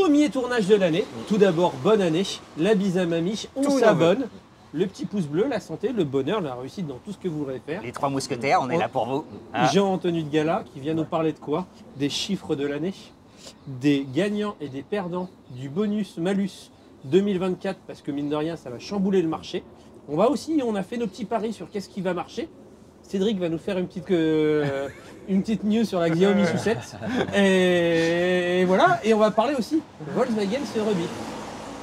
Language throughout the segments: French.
Premier tournage de l'année. Tout d'abord, bonne année. La bise à mamie, on s'abonne. Le petit pouce bleu, la santé, le bonheur, la réussite dans tout ce que vous voudrez faire. Les 3 mousquetaires, on est là pour vous. Jean en tenue de gala qui vient nous parler de quoi? Des chiffres de l'année, des gagnants et des perdants, du bonus-malus 2024, parce que mine de rien, ça va chambouler le marché. On a fait nos petits paris sur qu'est-ce qui va marcher. Cédric va nous faire une petite news sur la Xiaomi Sucette. Et voilà, et on va parler aussi Volkswagen se rebiffe.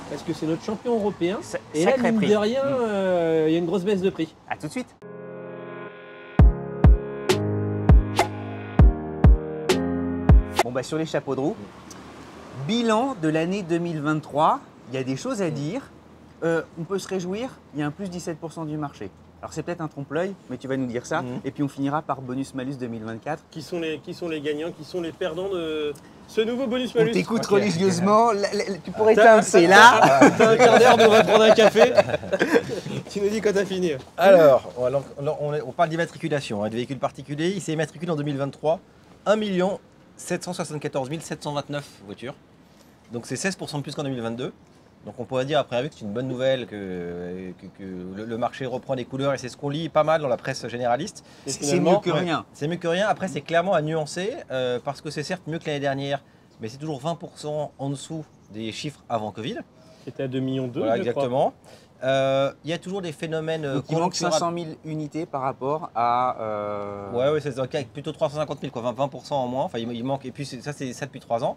Parce que c'est notre champion européen. Et là, mine de rien, il y a une grosse baisse de prix. A tout de suite. Bon bah sur les chapeaux de roue, bilan de l'année 2023, il y a des choses à dire. On peut se réjouir, il y a un plus 17% du marché. Alors c'est peut-être un trompe-l'œil, mais tu vas nous dire ça. Et puis on finira par bonus-malus 2024. Qui sont les gagnants, qui sont les perdants de ce nouveau bonus-malus? On t'écoute religieusement, tu pourrais t'insérer là. T'as un quart d'heure, on va prendre un café. Tu nous dis quand t'as fini. Alors, on parle d'immatriculation, de véhicules particuliers. Il s'est immatriculé en 2023 1 774 729 voitures. Donc c'est 16% de plus qu'en 2022. Donc on pourrait dire après que c'est une bonne nouvelle, que le marché reprend des couleurs et c'est ce qu'on lit pas mal dans la presse généraliste. C'est mieux que rien. C'est mieux que rien. Après c'est clairement à nuancer parce que c'est certes mieux que l'année dernière, mais c'est toujours 20% en dessous des chiffres avant Covid. C'était à 2,2 millions. Voilà, exactement. Il y a toujours des phénomènes. Donc il manque 500 000 unités par rapport à. Ouais, c'est plutôt 350 000, quoi, 20% en moins. Enfin, il manque. Et puis ça, c'est ça depuis 3 ans.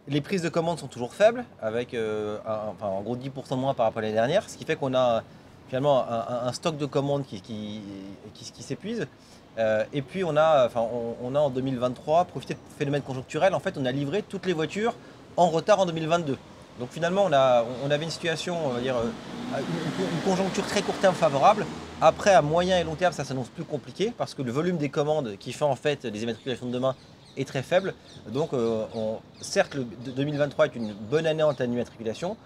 Les prises de commandes sont toujours faibles, avec en gros 10% de moins par rapport à l'année dernière, ce qui fait qu'on a finalement un stock de commandes qui s'épuise. Et puis on a en 2023 profité de phénomènes conjoncturels. En fait, on a livré toutes les voitures en retard en 2022. Donc finalement, on avait une situation, on va dire, une conjoncture très court terme favorable. Après, à moyen et long terme, ça s'annonce plus compliqué parce que le volume des commandes qui fait en fait les immatriculations de demain est très faible. Donc certes, le 2023 est une bonne année en termes d'immatriculation.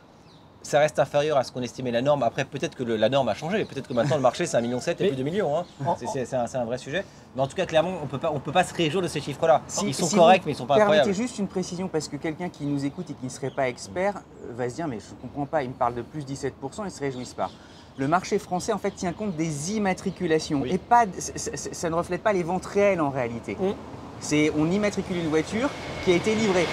Ça reste inférieur à ce qu'on estimait la norme. Après, peut-être que la norme a changé. Peut-être que maintenant, le marché, c'est 1,7 million et plus de 2 millions. Hein. C'est un vrai sujet. Mais en tout cas, clairement, on peut pas se réjouir de ces chiffres-là. Ils sont corrects, mais ils ne sont pas incroyables. Permettez juste une précision, parce que quelqu'un qui nous écoute et qui ne serait pas expert va se dire « mais je ne comprends pas, il me parle de plus 17%, ils ne se réjouissent pas ». Le marché français, en fait, tient compte des immatriculations. Oui. Et ça ne reflète pas les ventes réelles en réalité. On immatricule une voiture qui a été livrée.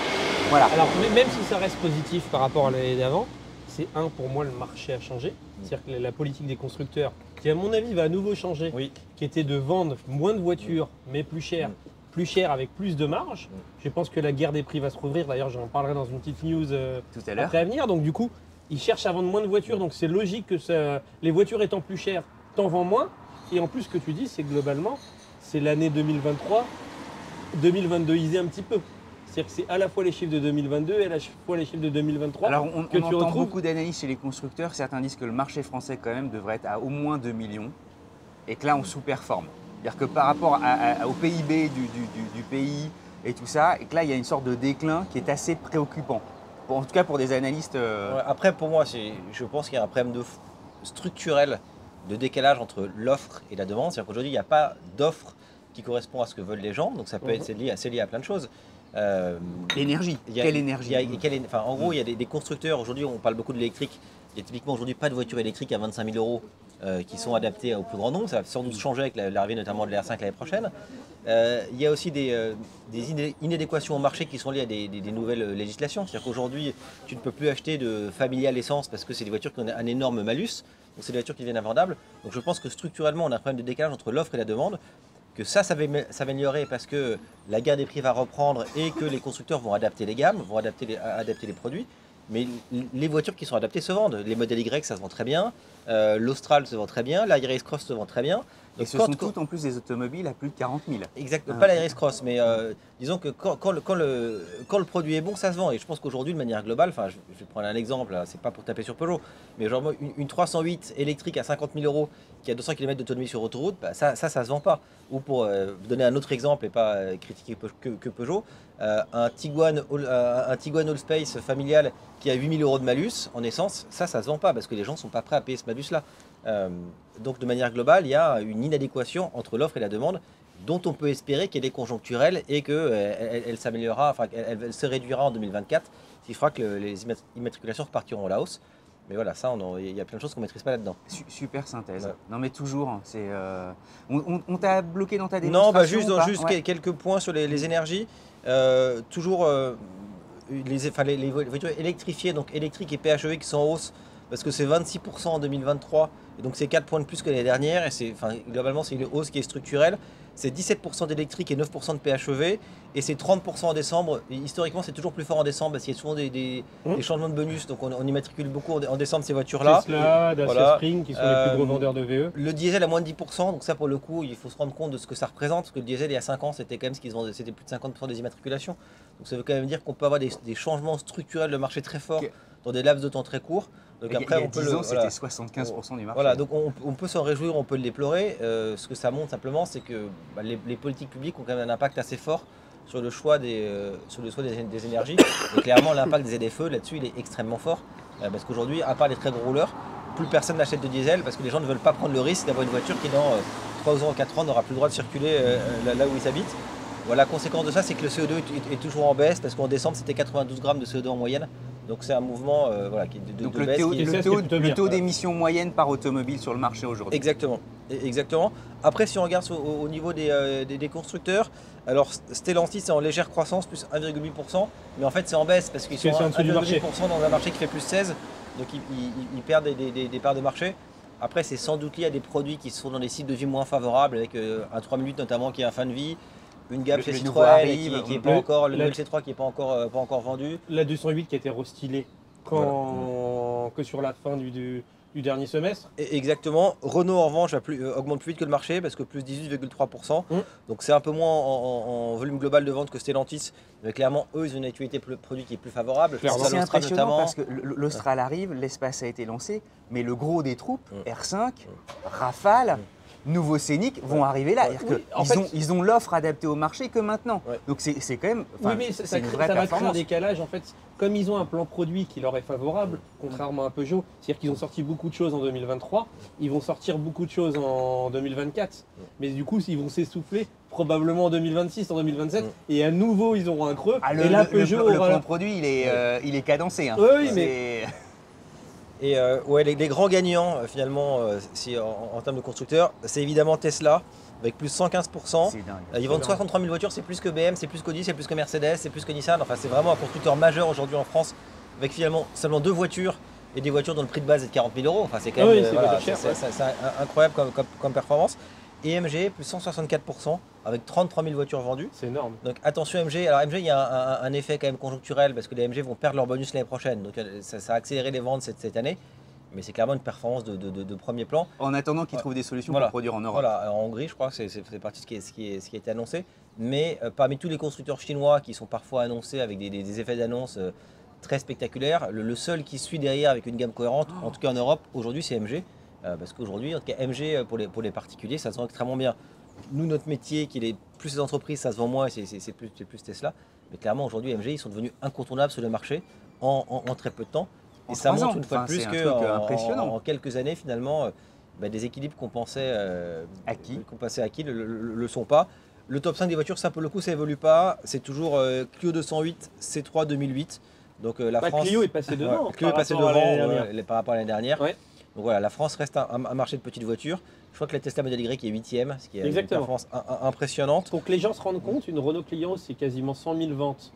Voilà. Alors, même si ça reste positif par rapport à l'année d'avant, c'est pour moi, le marché a changé. C'est-à-dire que la politique des constructeurs, qui à mon avis va à nouveau changer, qui était de vendre moins de voitures, mais plus cher avec plus de marge. Je pense que la guerre des prix va se rouvrir. D'ailleurs, j'en parlerai dans une petite news tout à l'heure. Après à venir. Donc du coup, ils cherchent à vendre moins de voitures. Donc c'est logique que les voitures étant plus chères, t'en vends moins. Et en plus, ce que tu dis, c'est globalement, c'est l'année 2023, 2022isé un petit peu. C'est-à-dire que c'est à la fois les chiffres de 2022 et à la fois les chiffres de 2023. Alors on entend beaucoup d'analyses chez les constructeurs. Certains disent que le marché français quand même devrait être à au moins 2 millions et que là on sous-performe. C'est-à-dire que par rapport au PIB du pays et tout ça, et que là il y a une sorte de déclin qui est assez préoccupant. En tout cas pour des analystes. Ouais, après pour moi, je pense qu'il y a un problème structurel de décalage entre l'offre et la demande. C'est-à-dire qu'aujourd'hui il n'y a pas d'offre qui correspond à ce que veulent les gens. Donc ça peut être lié à plein de choses. L'énergie, quelle énergie? En gros, il y a des constructeurs, aujourd'hui on parle beaucoup de l'électrique, il y a typiquement aujourd'hui pas de voitures électriques à 25 000 € qui sont adaptées au plus grand nombre, ça va sans doute changer avec l'arrivée notamment de l'R5 l'année prochaine. Il y a aussi des inadéquations au marché qui sont liées à des nouvelles législations, c'est-à-dire qu'aujourd'hui tu ne peux plus acheter de familial essence parce que c'est des voitures qui ont un énorme malus, donc c'est des voitures qui deviennent invendables. Donc je pense que structurellement on a un problème de décalage entre l'offre et la demande, que ça va s'améliorer parce que la guerre des prix va reprendre et que les constructeurs vont adapter les gammes, vont adapter les produits. Mais les voitures qui sont adaptées se vendent. Les modèles Y, ça se vend très bien. L'Austral se vend très bien. La Yaris Cross se vend très bien. Et ce sont toutes en plus des automobiles à plus de 40 000. Exactement, pas la Yaris Cross, mais disons que quand le produit est bon, ça se vend. Et je pense qu'aujourd'hui, de manière globale, je vais prendre un exemple, c'est pas pour taper sur Peugeot, mais genre une 308 électrique à 50 000 € qui a 200 km d'autonomie sur autoroute, ça se vend pas. Ou pour donner un autre exemple et pas critiquer que Peugeot, un Tiguan Allspace familial qui a 8 000 € de malus en essence, ça se vend pas parce que les gens sont pas prêts à payer ce malus-là. Donc de manière globale, il y a une inadéquation entre l'offre et la demande dont on peut espérer qu'elle est conjoncturelle et qu'elle elle s'améliorera, enfin elle se réduira en 2024, ce qui fera que les immatriculations repartiront à la hausse. Mais voilà, ça, il y a plein de choses qu'on ne maîtrise pas là-dedans. Super synthèse. Ouais. Non mais toujours, hein, on t'a bloqué dans ta Non, démonstration juste ouais. quelques points sur les énergies. Toujours les voitures électrifiées, donc électriques et PHEV qui sont en hausse, parce que c'est 26% en 2023, et donc c'est 4 points de plus que l'année dernière, et globalement c'est une hausse qui est structurelle. C'est 17% d'électrique et 9% de PHEV, et c'est 30% en décembre. Et historiquement, c'est toujours plus fort en décembre parce qu'il y a souvent des changements de bonus, donc on immatricule beaucoup en décembre ces voitures-là. Tesla, Dacia Voilà. Spring qui sont les plus gros vendeurs de VE. Le diesel à moins de 10%, donc ça pour le coup, il faut se rendre compte de ce que ça représente, parce que le diesel il y a 5 ans, c'était quand même ce qu'ils vendaient, c'était plus de 50% des immatriculations. Donc ça veut quand même dire qu'on peut avoir des changements structurels de marché très forts dans des laps de temps très courts. Donc après, il y a 10 ans, c'était 75% du marché. Voilà, donc on peut s'en réjouir, on peut le déplorer. Ce que ça montre simplement, c'est que les politiques publiques ont quand même un impact assez fort sur le choix des énergies. Et clairement, l'impact des ZFE là-dessus, il est extrêmement fort. Parce qu'aujourd'hui, à part les très gros rouleurs, plus personne n'achète de diesel parce que les gens ne veulent pas prendre le risque d'avoir une voiture qui, dans 3 ans ou 4 ans, n'aura plus le droit de circuler là où ils habitent. Voilà, la conséquence de ça, c'est que le CO2 est toujours en baisse parce qu'en décembre, c'était 92 grammes de CO2 en moyenne. Donc c'est un mouvement qui est de baisse. Le taux d'émission moyenne par automobile sur le marché aujourd'hui. Exactement. Après, si on regarde au niveau des constructeurs, alors Stellantis est en légère croissance, plus 1,8%, mais en fait c'est en baisse parce qu'ils sont à 1,8% dans un marché qui fait plus 16%, donc ils perdent des parts de marché. Après, c'est sans doute lié à des produits qui sont dans des cycles de vie moins favorables, avec un 3008 notamment qui est en fin de vie. Une gamme chez Citroën qui est pas encore, le C3 qui n'est pas encore vendu. La 208 qui a été restylée que sur la fin du dernier semestre. Exactement. Renault en revanche augmente plus vite que le marché parce que plus 18,3%. Donc c'est un peu moins en volume global de vente que Stellantis. Mais clairement, eux, ils ont une actualité produit qui est plus favorable. C'est impressionnant parce que l'Austral arrive, l'espace a été lancé, mais le gros des troupes, R5, Rafale, nouveaux Scénic vont arriver là. Ils ont l'offre adaptée au marché que maintenant. Donc c'est quand même mais ça va créer un décalage en fait. Comme ils ont un plan produit qui leur est favorable, contrairement à Peugeot, c'est-à-dire qu'ils ont sorti beaucoup de choses en 2023, ils vont sortir beaucoup de choses en 2024. Mais du coup, ils vont s'essouffler probablement en 2026, en 2027, et à nouveau ils auront un creux. Et là, Peugeot, le plan produit, il est cadencé. Hein. Oui, mais... Et les grands gagnants, finalement, en termes de constructeurs, c'est évidemment Tesla, avec plus de 115%. C'est dingue. Ils vendent 63 000 voitures, c'est plus que BM, c'est plus qu'Audi, c'est plus que Mercedes, c'est plus que Nissan. Enfin, c'est vraiment un constructeur majeur aujourd'hui en France, avec finalement seulement 2 voitures et des voitures dont le prix de base est de 40 000 €. Enfin, c'est quand même c'est incroyable comme performance. Et MG, plus 164%, avec 33 000 voitures vendues. C'est énorme. Donc attention MG. Alors MG, il y a un effet quand même conjoncturel parce que les MG vont perdre leur bonus l'année prochaine. Donc ça a accéléré les ventes cette année. Mais c'est clairement une performance de premier plan. En attendant qu'ils trouvent des solutions pour produire en Europe. Voilà, en Hongrie, je crois que c'est partie de ce qui a été annoncé. Mais parmi tous les constructeurs chinois qui sont parfois annoncés avec des effets d'annonce très spectaculaires, le seul qui suit derrière avec une gamme cohérente, en tout cas en Europe, aujourd'hui, c'est MG. Parce qu'aujourd'hui, en tout cas, MG pour les particuliers, ça se vend extrêmement bien. Nous, notre métier, qui est plus les entreprises, ça se vend moins et c'est plus Tesla. Mais clairement, aujourd'hui, MG, ils sont devenus incontournables sur le marché en très peu de temps. Et ça montre une fois de plus qu'en quelques années, finalement, des équilibres qu'on pensait acquis ne le sont pas. Le top 5 des voitures, ça pour le coup, ça évolue pas. C'est toujours Clio 208, C3 2008. Donc la France. Clio est passé devant. Clio est passé devant par rapport à l'année dernière. Ouais. Donc voilà, la France reste un marché de petites voitures. Je crois que la Tesla Model Y est 8e, ce qui est une performance impressionnante. Pour que les gens se rendent compte, une Renault Clio, c'est quasiment 100 000 ventes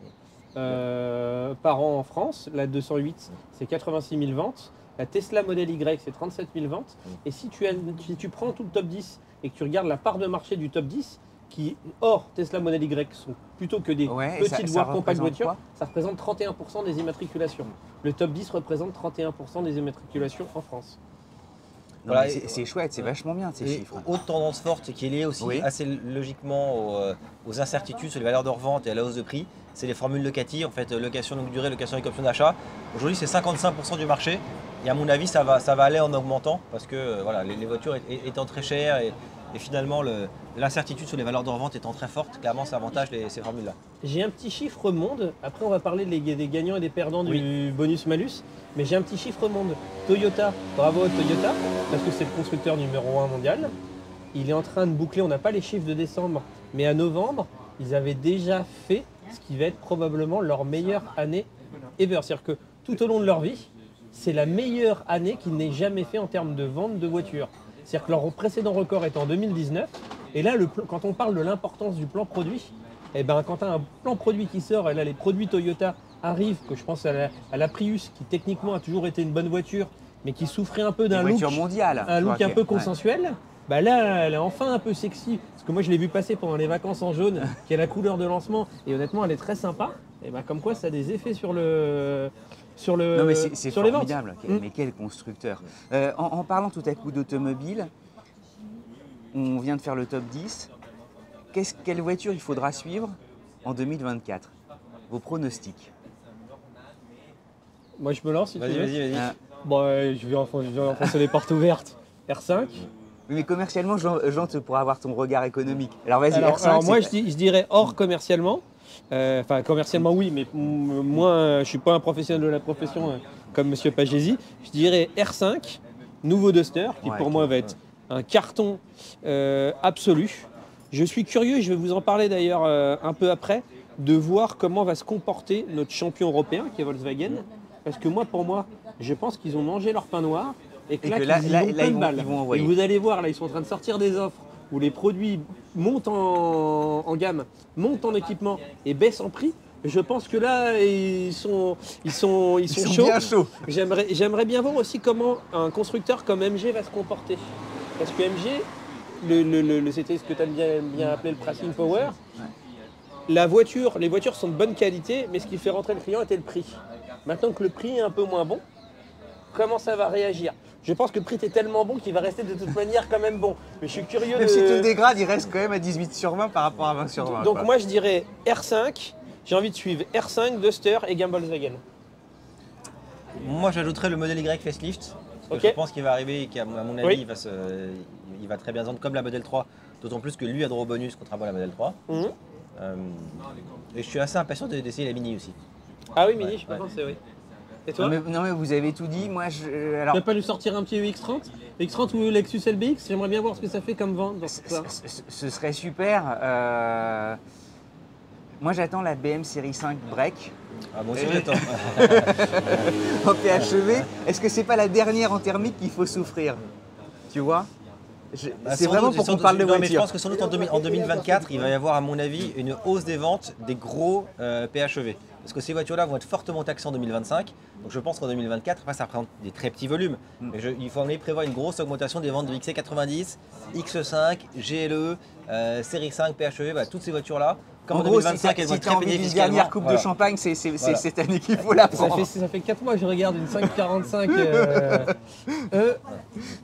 par an en France. La 208, c'est 86 000 ventes. La Tesla Model Y, c'est 37 000 ventes. Et si tu prends tout le top 10 et que tu regardes la part de marché du top 10, qui, hors Tesla Model Y, sont plutôt que des petites voire compactes voitures, ça représente 31% des immatriculations. Le top 10 représente 31% des immatriculations en France. Voilà, c'est chouette, c'est vachement bien ces chiffres. Autre tendance forte qui est liée aussi assez logiquement aux incertitudes sur les valeurs de revente et à la hausse de prix, c'est les formules locatives, en fait, location longue durée, location avec option d'achat. Aujourd'hui, c'est 55% du marché. Et à mon avis, ça va aller en augmentant parce que les voitures étant très chères et finalement l'incertitude sur les valeurs de revente étant très forte, clairement, ça avantage ces formules-là. J'ai un petit chiffre monde. Après, on va parler des gagnants et des perdants du bonus-malus. Mais j'ai un petit chiffre monde. Toyota, bravo à Toyota, parce que c'est le constructeur numéro 1 mondial. il est en train de boucler, on n'a pas les chiffres de décembre, mais à novembre, ils avaient déjà fait ce qui va être probablement leur meilleure année ever. C'est-à-dire que tout au long de leur vie, c'est la meilleure année qu'ils n'aient jamais fait en termes de vente de voitures. C'est-à-dire que leur précédent record est en 2019. Et là, quand on parle de l'importance du plan produit, eh ben, quand tu as un plan produit qui sort, et là les produits Toyota arrivent, que je pense à la Prius, qui techniquement a toujours été une bonne voiture, mais qui souffrait un peu d'un look, mondiale, un look un peu consensuel, bah là, elle est enfin un peu sexy. Parce que moi, je l'ai vu passer pendant les vacances en jaune, qui est la couleur de lancement, et honnêtement, elle est très sympa. Et bah, comme quoi, ça a des effets sur les ventes. Formidable. Mais quel constructeur. En parlant tout à coup d'automobile, on vient de faire le top 10. Quelle voiture il faudra suivre en 2024? Vos pronostics? Moi, je me lance si tu veux. Vas-y. Bon, je vais enfoncer les portes ouvertes. R5. Oui, mais commercialement, Jean, tu pourras avoir ton regard économique. Alors vas-y, R5. Alors moi, je dirais hors commercialement. Enfin, commercialement, oui, mais moi, je ne suis pas un professionnel de la profession comme Monsieur Pagési. Je dirais R5, nouveau Duster, qui pour moi va être un carton absolu. Je suis curieux, et je vais vous en parler d'ailleurs un peu après, de voir comment va se comporter notre champion européen, qui est Volkswagen. Parce que pour moi, je pense qu'ils ont mangé leur pain noir et que là, ils vont envoyer. Et vous allez voir, là, ils sont en train de sortir des offres où les produits montent en gamme, montent en équipement et baissent en prix. Je pense que là, ils sont chauds. Bien chauds. J'aimerais bien voir aussi comment un constructeur comme MG va se comporter. Parce que MG, c'était ce que tu as bien appelé le pricing power. Les voitures sont de bonne qualité, mais ce qui fait rentrer le client était le prix. Maintenant que le prix est un peu moins bon, comment ça va réagir? Je pense que le prix est tellement bon qu'il va rester de toute manière quand même bon. Mais je suis curieux Même si tu le dégrades, il reste quand même à 18 sur 20 par rapport à 20 sur 20. Donc moi je dirais R5, j'ai envie de suivre R5, Duster et gamme Volkswagen. Moi j'ajouterais le modèle Y facelift. Parce que je pense qu'il va arriver et qu'à mon avis il va très bien vendre comme la modèle 3. D'autant plus que lui a droit au bonus contrairement à la modèle 3. Et je suis assez impatient d'essayer la Mini aussi. Ah oui, Mini, je peux penser, oui. Et toi? Non mais vous avez tout dit, moi Tu vas pas lui sortir un petit X30? X30 ou Lexus LBX? J'aimerais bien voir ce que ça fait comme vente dans ça. Ce serait super. Moi j'attends la BM série 5 Break. Ah moi aussi j'attends. En PHEV. Est-ce que c'est pas la dernière en thermique qu'il faut souffrir? Tu vois? C'est vraiment pour qu'on parle de voiture. Mais je pense que sans doute en 2024, il va y avoir à mon avis une hausse des ventes des gros PHEV. Parce que ces voitures-là vont être fortement taxées en 2025. Donc je pense qu'en 2024, après ça représente des très petits volumes. Mais il faut prévoir une grosse augmentation des ventes de XC90, X5, GLE, série 5, PHEV, bah, toutes ces voitures-là. Comme en 2025, elles vont être très payées fiscalement. Dernière coupe de champagne, c'est cette année qu'il faut la prendre. Ça fait 4 mois que je regarde une 545.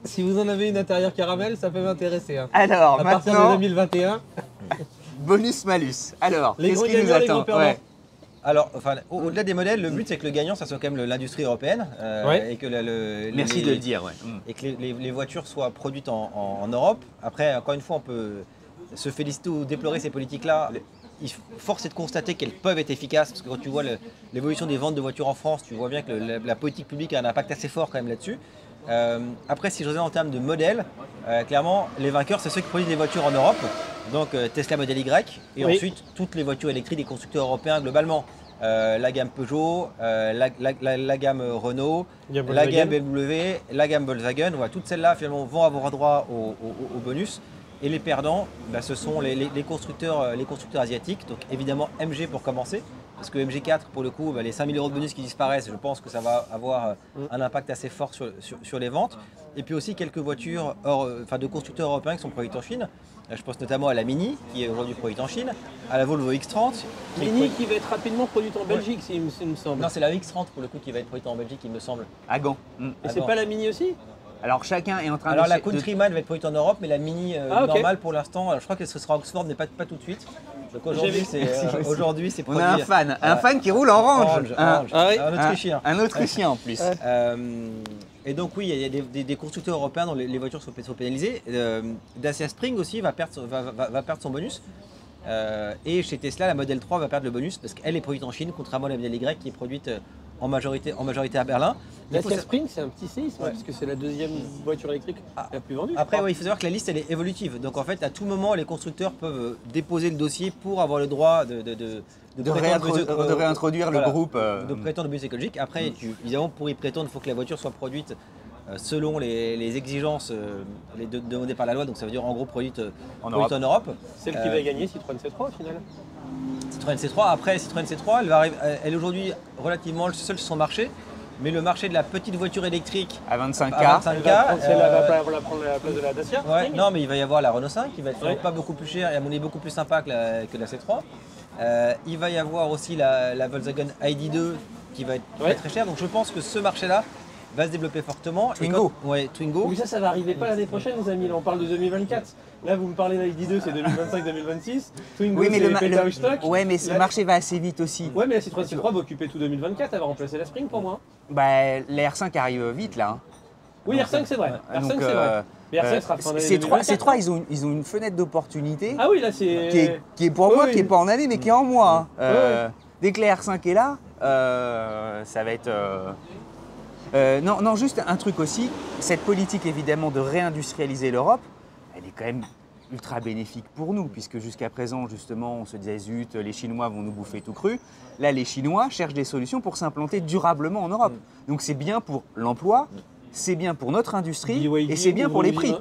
Si vous en avez une intérieure caramel, ça peut m'intéresser. Hein. Alors, à partir de 2021. Bonus-malus. Alors, qu'est-ce qui nous attend? Alors, au-delà des modèles, le but c'est que le gagnant, ça soit quand même l'industrie européenne. Et que merci de le dire. Et que les voitures soient produites en Europe. Après, encore une fois, on peut se féliciter ou déplorer ces politiques-là. Force est de constater qu'elles peuvent être efficaces, parce que quand tu vois l'évolution des ventes de voitures en France, tu vois bien que la politique publique a un impact assez fort quand même là-dessus. Après, si je regarde en termes de modèles, clairement, les vainqueurs, c'est ceux qui produisent des voitures en Europe. Donc Tesla Model Y, et ensuite toutes les voitures électriques des constructeurs européens globalement. La gamme Peugeot, la gamme Renault, la gamme BMW, la gamme Volkswagen. Voilà, toutes celles-là finalement vont avoir droit au bonus. Et les perdants, ce sont les constructeurs asiatiques. Donc évidemment MG pour commencer. Parce que MG4, pour le coup, les 5 000 € de bonus qui disparaissent, je pense que ça va avoir un impact assez fort sur les ventes. Et puis aussi quelques voitures de constructeurs européens qui sont produites en Chine. Je pense notamment à la Mini, qui est aujourd'hui produite en Chine, à la Volvo X30. Mini qui va être rapidement produite en Belgique, il me semble. Non, c'est la X30 pour le coup qui va être produite en Belgique, il me semble. À Gand. Et c'est pas la Mini aussi? Alors chacun est en train la Countryman va être produite en Europe, mais la Mini normale pour l'instant, je crois que ce sera Oxford, mais pas tout de suite. Donc aujourd'hui c'est produit. On a un fan qui roule en Range. Un Autrichien. Un Autrichien en plus. Et donc oui, il y a des constructeurs européens dont les voitures sont pénalisées. Dacia Spring aussi va perdre son bonus. Et chez Tesla, la Model 3 va perdre le bonus parce qu'elle est produite en Chine, contrairement à la Model Y qui est produite en majorité à Berlin. La Il faut Dacia sa- Spring, c'est un petit séisme, Ouais. parce que c'est la deuxième voiture électrique la plus vendue. je Après, crois. ouais, il faut savoir que la liste elle est évolutive. Donc en fait, à tout moment, les constructeurs peuvent déposer le dossier pour avoir le droit de réintroduire le voilà, groupe. de prétendre au bonus écologique. Après, évidemment, pour y prétendre, il faut que la voiture soit produite selon les exigences demandées par la loi. Donc ça veut dire en gros produite en Europe. Celle qui va gagner, Citroën C3 au final. Citroën C3. Après, Citroën C3, elle est aujourd'hui relativement seule sur son marché. Mais le marché de la petite voiture électrique à 25K. à 25K, Celle-là va prendre la place de la Dacia. ouais, Spring. non, mais il va y avoir la Renault 5 qui va être Ouais. pas beaucoup plus chère et à mon avis beaucoup plus sympa que la C3. Il va y avoir aussi la Volkswagen ID2 qui va être Ouais. très chère. Donc je pense que ce marché-là va se développer fortement. Et Twingo. ouais, Twingo. Oui, ça va arriver pas l'année prochaine, les amis. Là, on parle de 2024. Là, vous me parlez d'ID2, c'est 2025-2026. Twingo, Oui, mais c'est pété au stock. ouais, mais le marché va assez vite aussi. Ouais, mais la Citroën C3 va occuper tout 2024. Elle va remplacer la Spring pour moi. Bah, la R5 arrive vite là. Hein. Oui, Donc, R5, c'est vrai. R5, donc, c'est vrai. Mais R5 sera fin d'année ces 2024. trois, ils ont une fenêtre d'opportunité Ah oui, là, c'est. qui est pour moi, Oui, qui est pas en année, mais qui est en moi. Hein. Ouais. Dès que la R5 est là, ça va être. Non, juste un truc aussi. Cette politique évidemment de réindustrialiser l'Europe, elle est quand même ultra bénéfique pour nous, puisque jusqu'à présent, justement, on se disait zut, les Chinois vont nous bouffer tout cru. Là, les Chinois cherchent des solutions pour s'implanter durablement en Europe. Donc c'est bien pour l'emploi, c'est bien pour notre industrie BYD et c'est bien pour les prix.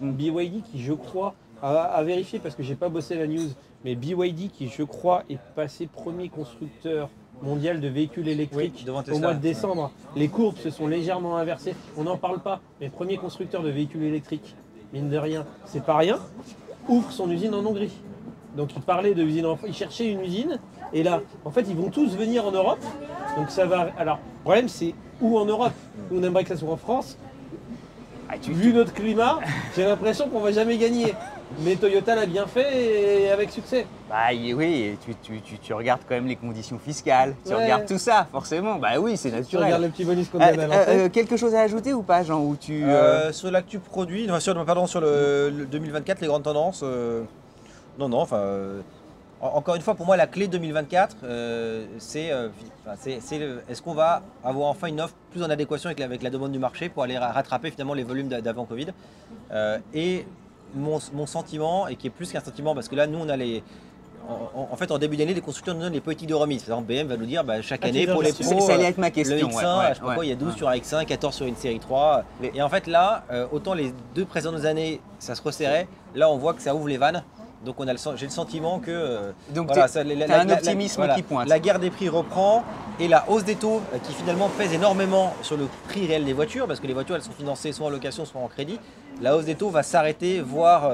BYD qui, je crois, à vérifier parce que j'ai pas bossé la news, mais BYD qui, je crois, est passé premier constructeur mondial de véhicules électriques Oui, devant au Tesla. mois de décembre. Les courbes se sont légèrement inversées. On n'en parle pas, mais premier constructeur de véhicules électriques, mine de rien, c'est pas rien, ouvre son usine en Hongrie. Donc il parlait de usine, il cherchait une usine, et là, en fait, ils vont tous venir en Europe. Donc ça va. Alors, le problème, c'est où en Europe? On aimerait que ça soit en France. Vu notre climat, j'ai l'impression qu'on va jamais gagner. Mais Toyota l'a bien fait et avec succès. Bah oui, tu regardes quand même les conditions fiscales, tu Ouais. regardes tout ça, forcément. Bah oui, c'est Tu naturel. regardes le petit bonus qu'on donne à l'entrée. Quelque chose à ajouter ou pas, Jean, où tu Sur l'actu produit, sur le 2024, les grandes tendances. Non, enfin. Encore une fois, pour moi, la clé 2024, c'est est-ce qu'on va avoir enfin une offre plus en adéquation avec la demande du marché pour aller rattraper finalement les volumes d'avant Covid. Et mon sentiment, et qui est plus qu'un sentiment, parce que là, nous, on a en fait, en début d'année, les constructeurs nous donnent les politiques de remise. Par exemple, BM va nous dire chaque année pour les pros, ça allait être ma le question. X1, je sais pas quoi, il y a 12 sur un X1, 14 sur une série 3. Et en fait, là, autant les deux précédentes années, ça se resserrait. Là, on voit que ça ouvre les vannes. Donc j'ai le sentiment que Donc voilà, t'as un optimisme qui pointe. La guerre des prix reprend et la hausse des taux qui finalement pèse énormément sur le prix réel des voitures parce que les voitures elles sont financées soit en location soit en crédit. La hausse des taux va s'arrêter, voire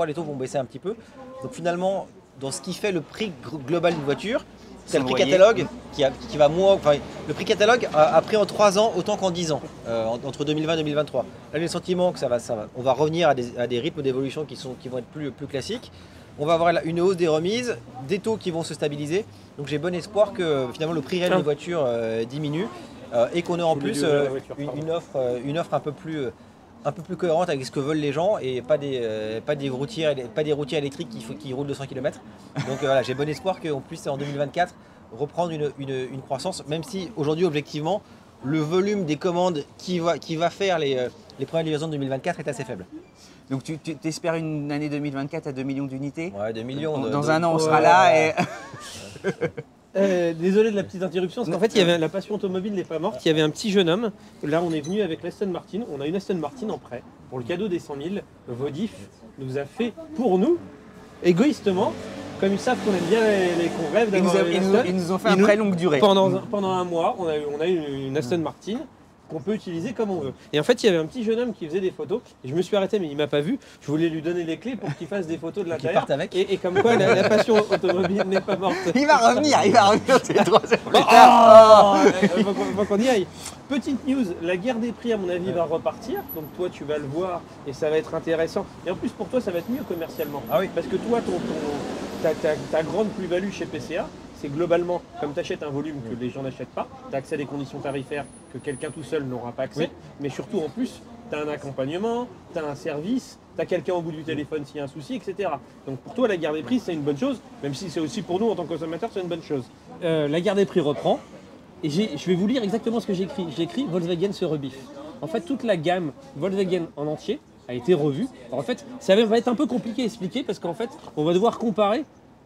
les taux vont baisser un petit peu. Donc finalement, dans ce qui fait le prix global d'une voiture, c'est le prix loyer. catalogue qui va moins. Enfin, le prix catalogue a pris en 3 ans autant qu'en 10 ans, entre 2020 et 2023. Là, j'ai le sentiment que ça va. On va revenir à des rythmes d'évolution qui vont être plus classiques. On va avoir une hausse des remises, des taux qui vont se stabiliser. Donc j'ai bon espoir que finalement le prix réel des voitures diminue et qu'on ait en plus une offre un peu plus cohérente avec ce que veulent les gens et pas des routiers électriques qui roulent 200 km. Donc voilà, j'ai bon espoir qu'on puisse en 2024 reprendre une croissance, même si aujourd'hui objectivement le volume des commandes qui va faire les premières livraisons de 2024 est assez faible. Donc tu espères une année 2024 à 2 millions d'unités? Ouais, 2 millions. Dans un an, on sera là et... Désolé de la petite interruption, parce qu'en fait, la passion automobile n'est pas morte. Il y avait un petit jeune homme. Là, on est venu avec l'Aston Martin. On a une Aston Martin en prêt. Pour le cadeau des 100 000, Vodif nous a fait pour nous, égoïstement, comme ils savent qu'on aime bien qu'on rêve d'avoir une Aston. Ils nous ont fait un prêt longue durée. Pendant un mois, on a eu une Aston Martin qu'on peut utiliser comme on veut. Et en fait, il y avait un petit jeune homme qui faisait des photos. Et je me suis arrêté, mais il m'a pas vu. Je voulais lui donner les clés pour qu'il fasse des photos de l'intérieur. parte avec. Et comme quoi, la passion automobile n'est pas morte. Il va revenir, c'est 3 heures plus tard. Faut qu'on y aille. Petite news, la guerre des prix, à mon avis, va repartir. Donc toi, tu vas le voir et ça va être intéressant. Et en plus, pour toi, ça va être mieux commercialement. Ah oui. Parce que toi, ta grande plus-value chez PCA, c'est globalement, comme tu achètes un volume que les gens n'achètent pas, tu as accès à des conditions tarifaires que quelqu'un tout seul n'aura pas accès, mais surtout en plus, tu as un accompagnement, tu as un service, tu as quelqu'un au bout du téléphone s'il y a un souci, etc. Donc pour toi, la guerre des prix, c'est une bonne chose, même si c'est aussi pour nous en tant que consommateurs, c'est une bonne chose. La guerre des prix reprend. Et je vais vous lire exactement ce que j'ai écrit. J'ai écrit Volkswagen se rebiffe. En fait, toute la gamme Volkswagen en entier a été revue. Alors, en fait, ça va être un peu compliqué à expliquer parce qu'en fait, on va devoir comparer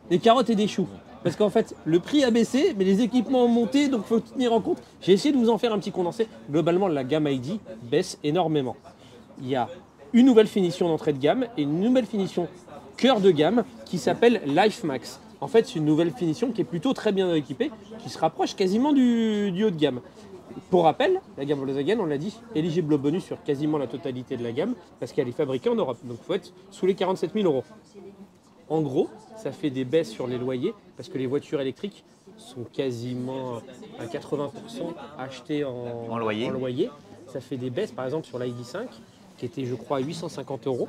des carottes et des choux. Parce qu'en fait, le prix a baissé, mais les équipements ont monté, donc il faut tenir en compte. J'ai essayé de vous en faire un petit condensé. Globalement, la gamme ID baisse énormément. Il y a une nouvelle finition d'entrée de gamme et une nouvelle finition cœur de gamme qui s'appelle Life Max. En fait, c'est une nouvelle finition qui est plutôt très bien équipée, qui se rapproche quasiment du haut de gamme. Pour rappel, la gamme Volkswagen, on l'a dit, éligible au bonus sur quasiment la totalité de la gamme, parce qu'elle est fabriquée en Europe. Donc il faut être sous les 47 000 €. En gros, ça fait des baisses sur les loyers, parce que les voitures électriques sont quasiment à 80% achetées en loyer. Ça fait des baisses, par exemple, sur l'ID5, qui était, je crois, à 850 €,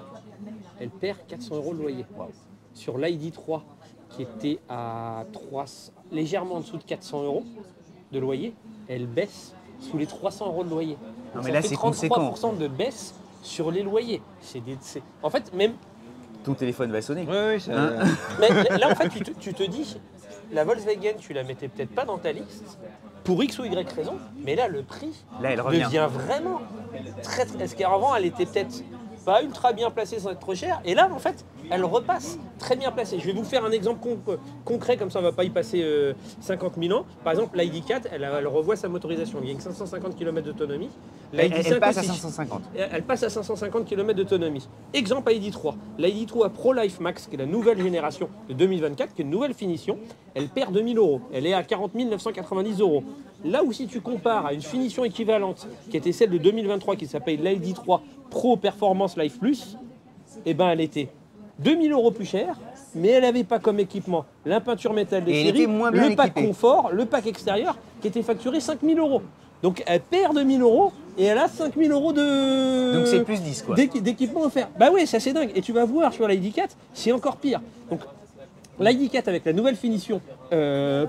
elle perd 400 € de loyer. Wow. Sur l'ID3, qui était à légèrement en dessous de 400 € de loyer, elle baisse sous les 300 € de loyer. Non, donc mais là, ça fait c'est 33% de baisse sur les loyers. En fait, même... Ton téléphone va sonner. Oui, ça... Mais là, en fait, tu te dis, la Volkswagen, tu la mettais peut-être pas dans ta liste, pour X ou Y raison, mais là, le prix Là, elle revient. devient vraiment très... Est-ce qu'avant, elle était peut-être pas ultra bien placée sans être trop chère, et là, en fait, elle repasse très bien placée. Je vais vous faire un exemple concret, comme ça on ne va pas y passer 50 000 ans. Par exemple, l'ID4, elle revoit sa motorisation. Il gagne 550 km d'autonomie. Elle passe à 550. Elle passe à 550 km d'autonomie. Exemple ID3. l'ID3 Pro Life Max, qui est la nouvelle génération de 2024, qui est une nouvelle finition, elle perd 2 000 €. Elle est à 40 990 €. Là où si tu compares à une finition équivalente, qui était celle de 2023, qui s'appelle l'ID3 Pro Performance Life Plus, eh ben elle était 2 000 € plus cher, mais elle n'avait pas comme équipement la peinture métal de série, le pack confort, le pack extérieur, qui était facturé 5 000 €. Donc elle perd 2 000 € et elle a 5 000 € de... Donc c'est plus 10 quoi. D'équipement offert. Bah oui, ça c'est dingue. Et tu vas voir sur l'ID4, c'est encore pire. Donc l'ID4 avec la nouvelle finition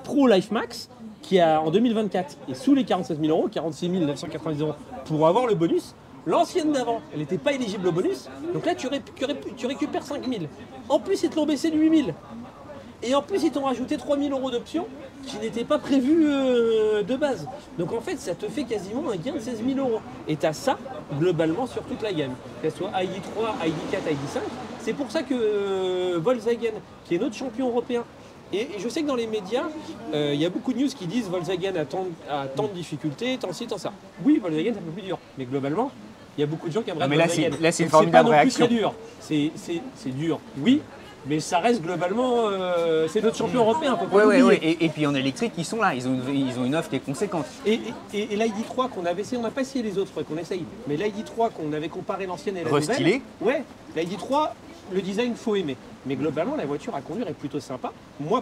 Pro Life Max, qui a en 2024 est sous les 47 000 €, 46 990 € pour avoir le bonus. L'ancienne d'avant, elle n'était pas éligible au bonus, donc là tu récupères 5 000. En plus, ils te l'ont baissé de 8 000. Et en plus, ils t'ont rajouté 3 000 € d'options qui n'étaient pas prévues de base. Donc en fait, ça te fait quasiment un gain de 16 000 €. Et tu as ça globalement sur toute la gamme, qu'elle soit ID3, ID4, ID5. C'est pour ça que Volkswagen, qui est notre champion européen, et je sais que dans les médias, il y a beaucoup de news qui disent Volkswagen a tant de difficultés, tant ci, tant ça. Oui, Volkswagen, c'est un peu plus dur. Mais globalement, il y a beaucoup de gens qui aimeraient Volkswagen. Là, c'est une formidable réaction. C'est pas non plus très dur. C'est dur, oui. Mais ça reste globalement, c'est notre champion européen. Oui. Et puis en électrique, ils sont là, ils ont une offre qui est conséquente. Et l'ID3 qu'on avait essayé, on n'a pas essayé les autres, qu'on essaye, mais l'ID3 qu'on avait comparé l'ancienne et la nouvelle. Restylé. Ouais, l'ID3, le design, faut aimer. Mais globalement, la voiture à conduire est plutôt sympa.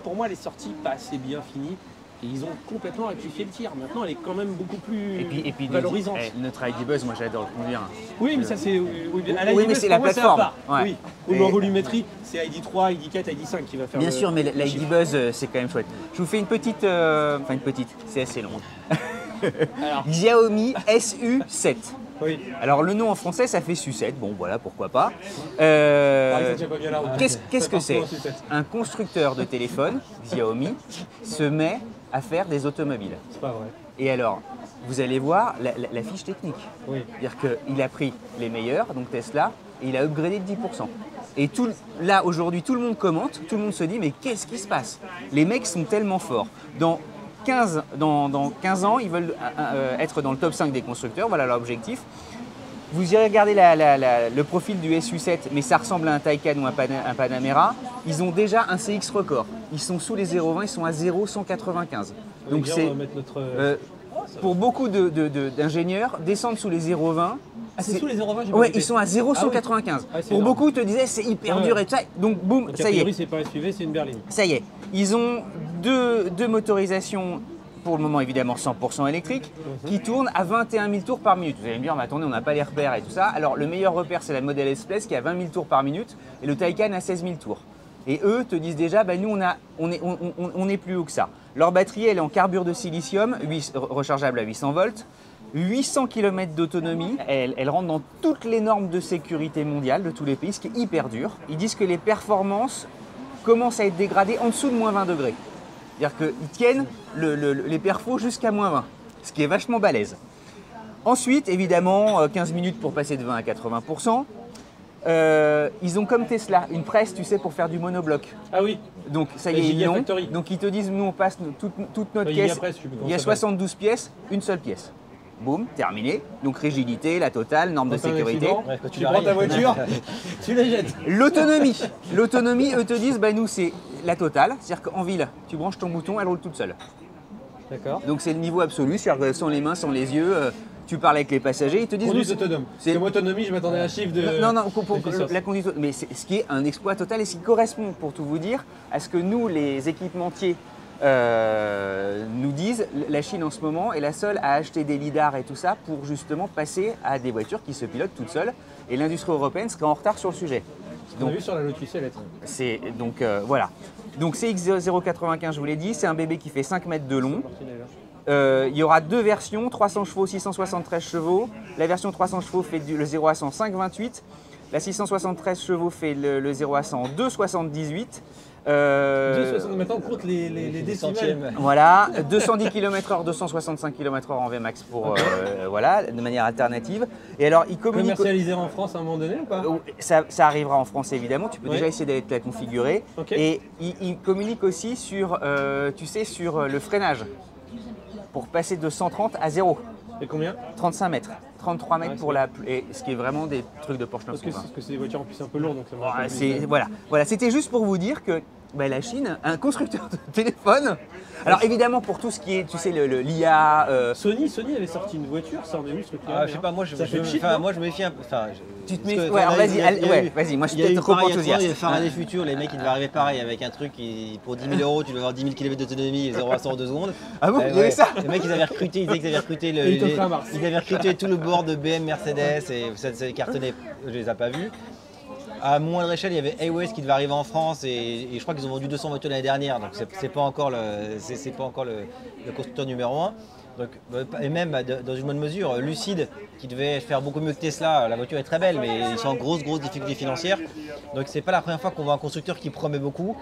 Pour moi, elle est sortie pas assez bien finie. Et ils ont complètement rectifié le tir. Maintenant, elle est quand même beaucoup plus valorisante. Notre ID Buzz, moi j'adore le conduire. Oui, mais ça c'est... Oui, mais c'est la plateforme. Oui, ou en volumétrie, c'est ID3, ID4, ID5 qui va faire... Bien sûr, mais l'ID Buzz, c'est quand même chouette. Je vous fais une petite... c'est assez long. Alors. Xiaomi SU7. Oui. Alors le nom en français, ça fait Sucette. Bon, voilà, pourquoi pas. Qu'est-ce que c'est? Un constructeur de téléphone, Xiaomi, se met à faire des automobiles. C'est pas vrai. Et alors, vous allez voir la fiche technique. Oui. C'est-à-dire qu'il a pris les meilleurs, donc Tesla, et il a upgradé de 10%. Et là, aujourd'hui, tout le monde commente, tout le monde se dit, mais qu'est-ce qui se passe? Les mecs sont tellement forts. Dans 15 ans, ils veulent être dans le top 5 des constructeurs, voilà leur objectif. Vous irez regarder le profil du SU7, mais ça ressemble à un Taycan ou un Panamera. Ils ont déjà un CX record. Ils sont sous les 0,20, ils sont à 0,195. Donc c'est pour beaucoup d'ingénieurs, descendre sous les 0,20. Ah, c'est sous les 0,20? Ouais, ils sont à 0,195. Pour beaucoup, ils te disaient c'est hyper dur et tout ça. Donc boum, ça y est. C'est pas un SUV, c'est une berline. Ça y est. Ils ont deux motorisations, pour le moment évidemment 100% électriques, qui tournent à 21 000 tours par minute. Vous allez me dire, mais attendez, on n'a pas les repères et tout ça. Alors le meilleur repère, c'est la Model S Plaid qui a 20 000 tours par minute et le Taycan a 16 000 tours. Et eux te disent déjà, bah, nous on est plus haut que ça. Leur batterie, elle est en carbure de silicium, rechargeable à 800 volts. 800 km d'autonomie, elle rentre dans toutes les normes de sécurité mondiale de tous les pays, ce qui est hyper dur. Ils disent que les performances commencent à être dégradées en dessous de moins 20 degrés. C'est-à-dire qu'ils tiennent les perfos jusqu'à -20, ce qui est vachement balèze. Ensuite, évidemment, 15 minutes pour passer de 20 à 80%. Ils ont comme Tesla une presse, tu sais, pour faire du monobloc. Ah oui. Donc ça y La est, ils l'ont. Gigafactory. Donc ils te disent, nous on passe toute notre La caisse. Gigapress, je sais plus comment Il y a ça s'appelle. 72 pièces, une seule pièce. Boum, terminé. Donc rigidité, la totale, normes de Quand t'as un sécurité. accident, Ouais, quand tu tu prends ta arrives. voiture, tu la jettes. L'autonomie, eux te disent, bah nous c'est la totale. C'est-à-dire qu'en ville, tu branches ton bouton, elle roule toute seule. D'accord. Donc c'est le niveau absolu, c'est-à-dire que sans les mains, sans les yeux, tu parles avec les passagers, ils te disent... Conduite nous, autonome. Parce c'est- que moi, autonomie, je m'attendais à un chiffre de. Non, pour de puissance. la conduite, mais c'est ce qui est un exploit total et ce qui correspond, pour tout vous dire, à ce que nous, les équipementiers, nous disent. La Chine en ce moment est la seule à acheter des lidars et tout ça pour justement passer à des voitures qui se pilotent toutes seules et l'industrie européenne serait en retard sur le sujet. On a vu sur la Lotus Elect. C'est donc voilà. Donc CX-095, je vous l'ai dit, c'est un bébé qui fait 5 mètres de long. Il y aura deux versions, 300 chevaux, 673 chevaux. La version 300 chevaux fait le 0 à 100 5,28. La 673 chevaux fait le 0 à 100 2,78. 2,60 maintenant, on compte les décimales. Centièmes. Voilà, 210 km/h, 265 km/h en VMAX pour voilà, de manière alternative. Et alors, il communique. Commercialisé en France à un moment donné ou pas? Ça arrivera en France évidemment, tu peux Ouais. déjà essayer d'aller te la configurer. Ok. Et il communique aussi sur, tu sais, sur le freinage pour passer de 130 à 0. Et combien? 35 mètres, 33 mètres Ouais, pour la. Et ce qui est vraiment des trucs de Porsche 9. Parce que c'est des voitures en plus un peu lourdes, donc ça me Voilà, rappelle plus. voilà, c'était juste pour vous dire que bah, la Chine, un constructeur de téléphone. Alors évidemment pour tout ce qui est, tu sais, l'IA. Sony avait sorti une voiture, ça en est où ce truc-là? Ah, je sais pas, moi je, Ça fait je- cheap, enfin, non moi je me méfie un peu. Enfin, Tu te parce mets. que Ouais, alors t'en as- vas-y, il y a- il y a ouais, eu- vas-y, moi je il suis y a eu peut-être trop pareil, il y a enthousiaste. le Faraday Future, les mecs ils devaient arriver pareil avec un truc qui, pour 10 000 euros, tu devais avoir 10 000 km d'autonomie et 0 à 100 en 2 secondes. Ah bon, il y avait Ouais. ça? Les mecs ils avaient recruté, ils disaient qu'ils avaient recruté Et ils t'offraient un Mars. ils avaient recruté tout le board de BM, Mercedes et ça cartonnait, je les ai pas vus. À moindre échelle, il y avait Airways qui devait arriver en France et je crois qu'ils ont vendu 200 voitures l'année dernière, donc c'est pas encore le constructeur numéro 1. Donc, et même dans une bonne mesure, Lucid qui devait faire beaucoup mieux que Tesla, la voiture est très belle, mais ils sont en grosse difficulté financière. Donc c'est pas la première fois qu'on voit un constructeur qui promet beaucoup.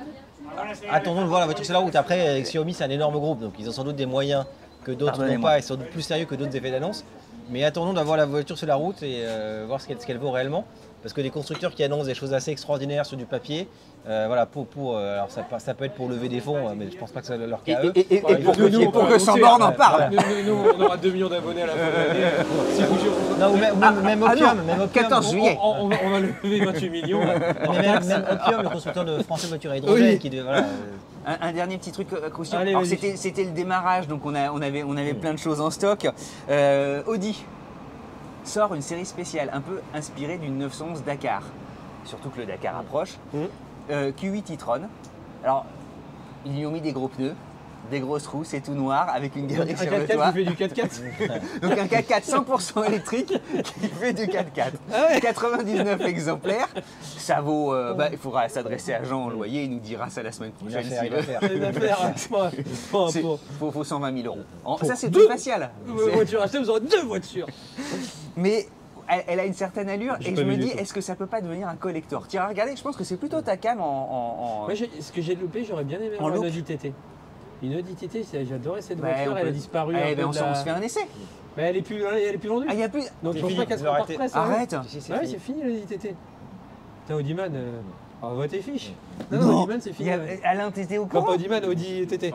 Attendons de voir la voiture sur la route. Après, avec Xiaomi, c'est un énorme groupe, donc ils ont sans doute des moyens que d'autres n'ont Pardonnez-moi. pas et sans doute plus sérieux que d'autres effets d'annonce. Mais attendons d'avoir la voiture sur la route et voir ce qu'elle vaut réellement. Parce que les constructeurs qui annoncent des choses assez extraordinaires sur du papier, voilà, alors ça peut être pour lever des fonds, mais je pense pas que c'est leur cas à eux. Et Ouais, pour nous, que Sandborn en parle. Nous, on aura 2 millions d'abonnés à la fin de l'année. Si vous jurez. Non, ou même Ah Opium, non, même Opium. 14 juillet. On va lever 28 millions. Mais même Opium, le constructeur de français de voitures à hydrogène, Oui. qui devait, voilà, Un dernier petit truc croustillant. Allez, Alors, vas-y. c'était le démarrage, donc on avait plein de choses en stock. Audi sort une série spéciale, un peu inspirée d'une 911 Dakar. Surtout que le Dakar approche. Q8 e-tron. Alors, ils lui ont mis des gros pneus, des grosses roues, c'est tout noir, avec une Un galerie sur le 4x4 toit. qui fait du 4x4. Donc un 4x4 100% électrique qui fait du 4x4. Ah 99 exemplaires. Ça vaut. Il faudra s'adresser à Jean en loyer, il nous dira ça la semaine il va prochaine. faire, s'il il va veut. faire. Une affaire. C'est- Pour faut 120 000 euros. Ça, c'est deux tout facial. voitures achetées, vous aurez 2 voitures. Mais elle a une certaine allure J'ai et pas je me vu du dis, tout. est-ce que ça peut pas devenir un collector? Tiens, regardez, je pense que c'est plutôt ta cam en. Moi, ce que j'ai loupé, j'aurais bien aimé En avoir une look. Audi TT. Une Audi TT, j'adorais cette Ouais, voiture, on elle a peut- disparu. Eh un ben, peu on de se la- fait un essai. Mais elle est plus vendue. Ah, il n'y a plus. Donc je C'est pense fini, pas qu'elle ils sera ont pas arrêté. prête. ça. Arrête. C'est Ouais, fini. c'est fini l'Audi TT. T'as Audiman, envoie tes fiches. Non, Non. non, Audiman, c'est Il fini. y a- ouais. Alain, t'étais au Non, courant? pas Audiman, Audi TT.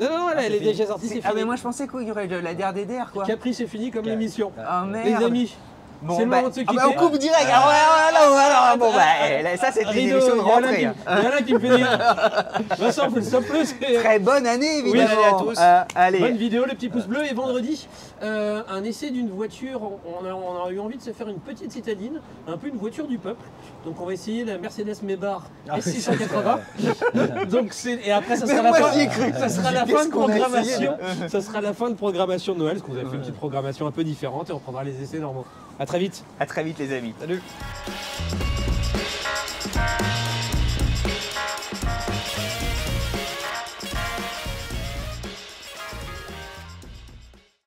Non, non, elle est déjà sortie, c'est fini. Ah, mais moi je pensais qu'il y aurait de la DRDR quoi. Capri, c'est fini comme l'émission. Ah merde. Les amis, Bon, c'est le moment de se ah quitter. on coupe direct. Ah ouais, alors, bon, bah, ça c'était une Rideau, émission de il y en a rentrée. qui- il y en a qui me fait dire Vincent, faut le stopper, c'est Très bonne année évidemment. allez à tous. bonne Allez. vidéo, le petit pouce bleu. Et vendredi, un essai d'une voiture. On a eu envie de se faire une petite citadine, un peu une voiture du peuple. Donc on va essayer la Mercedes Maybach Ah oui, S680. Donc et après ça Mais sera la moi, fin. j'y ai cru. Ça sera la fin Qu'est-ce de qu'on a essayé programmation. Ça sera la fin de programmation de Noël, parce qu'on a fait une petite programmation un peu différente et on prendra les essais normaux. À très vite. À très vite les amis. Salut.